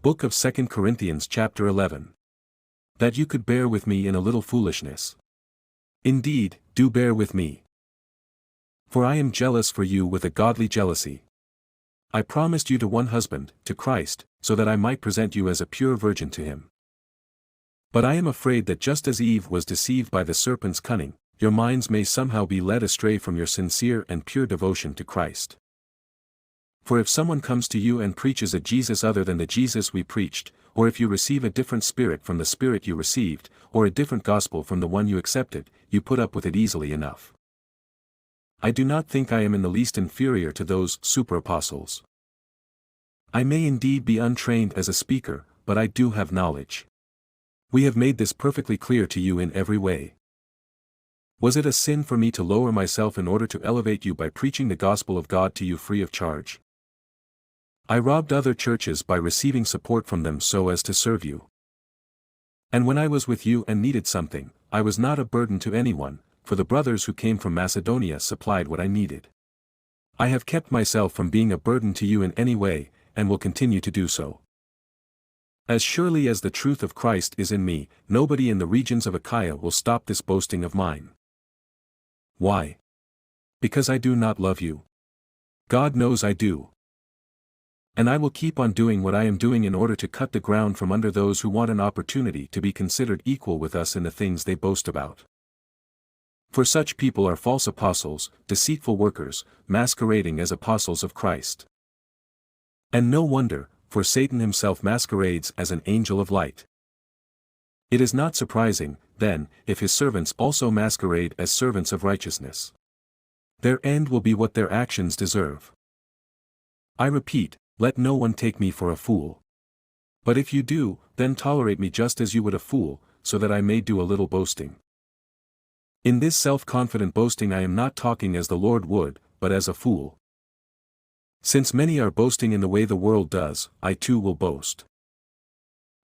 Book of 2 Corinthians chapter 11. That you could bear with me in a little foolishness. Indeed, do bear with me. For I am jealous for you with a godly jealousy. I promised you to one husband, to Christ, so that I might present you as a pure virgin to him. But I am afraid that just as Eve was deceived by the serpent's cunning, your minds may somehow be led astray from your sincere and pure devotion to Christ. For if someone comes to you and preaches a Jesus other than the Jesus we preached, or if you receive a different spirit from the spirit you received, or a different gospel from the one you accepted, you put up with it easily enough. I do not think I am in the least inferior to those super-apostles. I may indeed be untrained as a speaker, but I do have knowledge. We have made this perfectly clear to you in every way. Was it a sin for me to lower myself in order to elevate you by preaching the gospel of God to you free of charge? I robbed other churches by receiving support from them so as to serve you. And when I was with you and needed something, I was not a burden to anyone, for the brothers who came from Macedonia supplied what I needed. I have kept myself from being a burden to you in any way, and will continue to do so. As surely as the truth of Christ is in me, nobody in the regions of Achaia will stop this boasting of mine. Why? Because I do not love you. God knows I do. And I will keep on doing what I am doing in order to cut the ground from under those who want an opportunity to be considered equal with us in the things they boast about. For such people are false apostles, deceitful workers, masquerading as apostles of Christ. And no wonder, for Satan himself masquerades as an angel of light. It is not surprising, then, if his servants also masquerade as servants of righteousness. Their end will be what their actions deserve. I repeat, let no one take me for a fool. But if you do, then tolerate me just as you would a fool, so that I may do a little boasting. In this self-confident boasting I am not talking as the Lord would, but as a fool. Since many are boasting in the way the world does, I too will boast.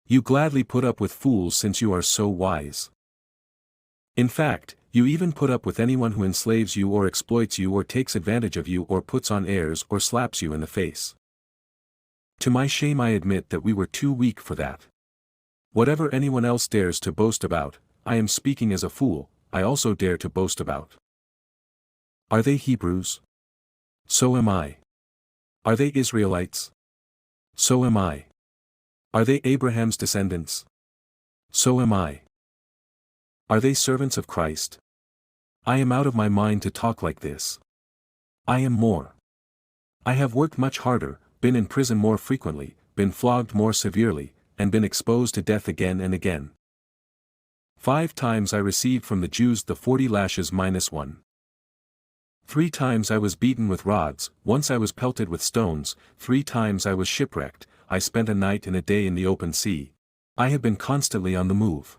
You gladly put up with fools since you are so wise. In fact, you even put up with anyone who enslaves you or exploits you or takes advantage of you or puts on airs or slaps you in the face. To my shame I admit that we were too weak for that. Whatever anyone else dares to boast about, I am speaking as a fool, I also dare to boast about. Are they Hebrews? So am I. Are they Israelites? So am I. Are they Abraham's descendants? So am I. Are they servants of Christ? I am out of my mind to talk like this. I am more. I have worked much harder, been in prison more frequently, been flogged more severely, and been exposed to death again and again. 5 times I received from the Jews the 40 lashes minus 1. 3 times I was beaten with rods, once I was pelted with stones, 3 times I was shipwrecked, I spent a night and a day in the open sea. I have been constantly on the move.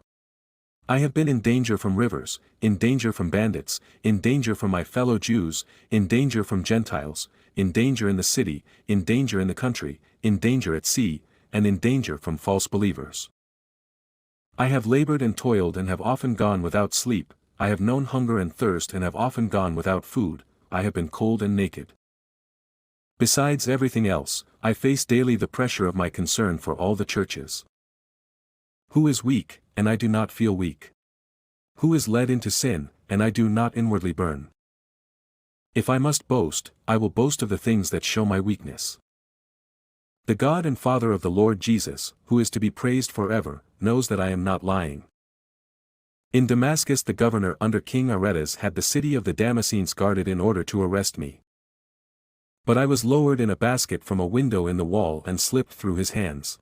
I have been in danger from rivers, in danger from bandits, in danger from my fellow Jews, in danger from Gentiles, in danger in the city, in danger in the country, in danger at sea, and in danger from false believers. I have labored and toiled and have often gone without sleep, I have known hunger and thirst and have often gone without food, I have been cold and naked. Besides everything else, I face daily the pressure of my concern for all the churches. Who is weak, and I do not feel weak? Who is led into sin, and I do not inwardly burn? If I must boast, I will boast of the things that show my weakness. The God and Father of the Lord Jesus, who is to be praised forever, knows that I am not lying. In Damascus the governor under King Aretas had the city of the Damascenes guarded in order to arrest me. But I was lowered in a basket from a window in the wall and slipped through his hands.